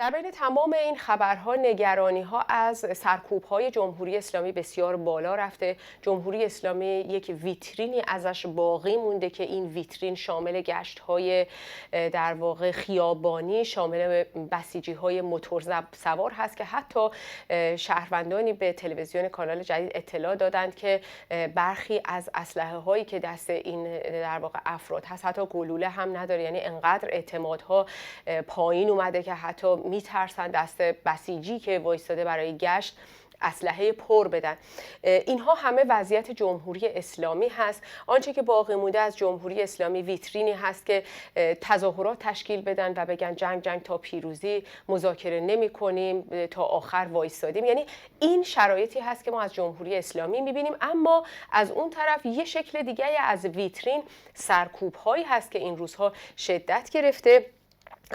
در بین تمام این خبرها نگرانی‌ها از سرکوب‌های جمهوری اسلامی بسیار بالا رفته. جمهوری اسلامی یک ویترینی ازش باقی مونده که این ویترین شامل گشت‌های در واقع خیابانی، شامل بسیجی‌های موتور سوار هست که حتی شهروندانی به تلویزیون کانال جدید اطلاع دادند که برخی از اسلحه‌هایی که دست این در واقع افراد هست حتی گلوله هم نداره، یعنی انقدر اعتمادها پایین اومده که حتی میترسن دست بسیجی که وایستاده برای گشت اسلحه پر بدن. اینها همه وضعیت جمهوری اسلامی هست. آنچه که باقی مونده از جمهوری اسلامی ویترینی هست که تظاهرات تشکیل بدن و بگن جنگ تا پیروزی، مذاکره نمی کنیم تا آخر وایستادیم. یعنی این شرایطی هست که ما از جمهوری اسلامی میبینیم. اما از اون طرف یه شکل دیگه از ویترین سرکوب هایی هست که این روزها شدت گرفته،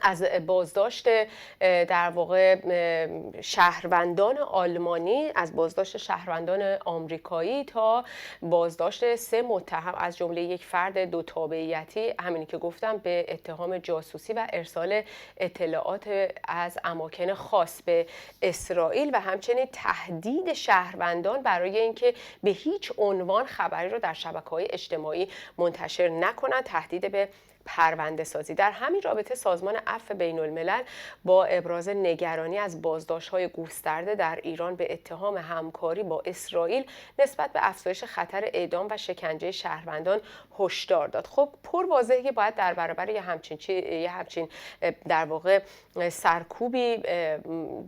از بازداشت در واقع شهروندان آلمانی، از بازداشت شهروندان آمریکایی تا بازداشت 3 متهم از جمله یک فرد 2 تابعیتی، همینی که گفتم، به اتهام جاسوسی و ارسال اطلاعات از اماکن خاص به اسرائیل و همچنین تهدید شهروندان برای اینکه به هیچ عنوان خبری رو در شبکه‌های اجتماعی منتشر نکنند، تهدید به پرونده سازی. در همین رابطه سازمان عفو بین الملل با ابراز نگرانی از بازداشت‌های گسترده در ایران به اتهام همکاری با اسرائیل نسبت به افزایش خطر اعدام و شکنجه شهروندان هشدار داد. خب پر واضحه که باید در برابر یه همچین در واقع سرکوبی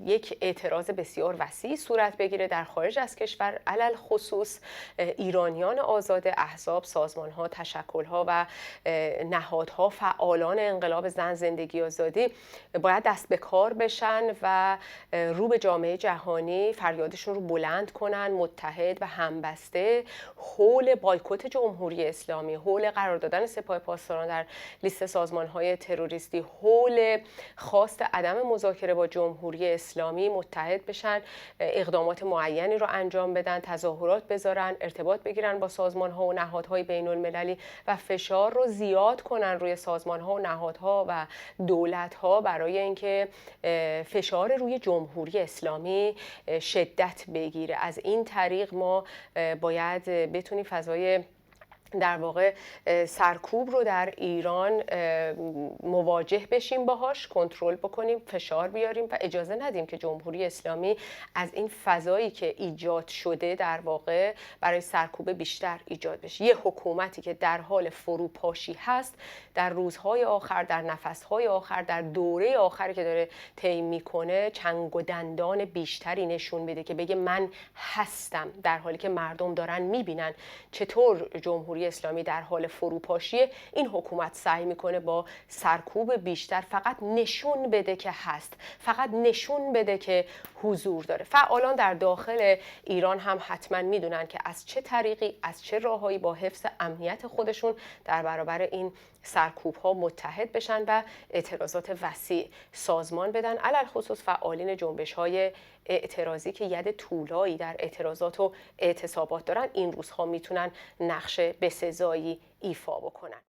یک اعتراض بسیار وسیع صورت بگیره در خارج از کشور، علل خصوص ایرانیان آزاد، احزاب، سازمان‌ها، تشکل‌ها و نهادها، فعالان انقلاب زن، زندگی آزادی باید دست به کار بشن و رو به جامعه جهانی فریادشون رو بلند کنن، متحد و همبسته حول بایکوت جمهوری اسلامی، حول قرار دادن سپاه پاسداران در لیست سازمان‌های تروریستی، حول خواست عدم مذاکره با جمهوری اسلامی متحد بشن، اقدامات معینی رو انجام بدن، تظاهرات بذارن، ارتباط بگیرن با سازمان‌ها و نهادهای بین‌المللی و فشار رو زیاد کنن روی سازمان‌ها و نهادها و دولت‌ها برای اینکه فشار روی جمهوری اسلامی شدت بگیره. از این طریق ما باید بتونیم فضای در واقع سرکوب رو در ایران مواجه بشیم باهاش، کنترل بکنیم، فشار بیاریم و اجازه ندیم که جمهوری اسلامی از این فضایی که ایجاد شده در واقع برای سرکوب بیشتر ایجاد بشه. یه حکومتی که در حال فروپاشی هست در روزهای آخر، در نفسهای آخر، در دوره آخری که داره طی میکنه، چنگ و دندان بیشتری نشون میده که بگه من هستم، در حالی که مردم دارن میبینن چطور جمهوری اسلامی در حال فروپاشیه. این حکومت سعی میکنه با سرکوب بیشتر فقط نشون بده که هست، فقط نشون بده که حضور داره. فعالان در داخل ایران هم حتما میدونن که از چه طریقی، از چه راههایی با حفظ امنیت خودشون در برابر این سرکوب ها متحد بشن و اعتراضات وسیع سازمان بدن، علل خصوص فعالین جنبش های اعتراضی که ید طولایی در اعتراضات و اعتصابات دارن. این روزها میتونن نقش بسزایی ایفا بکنن.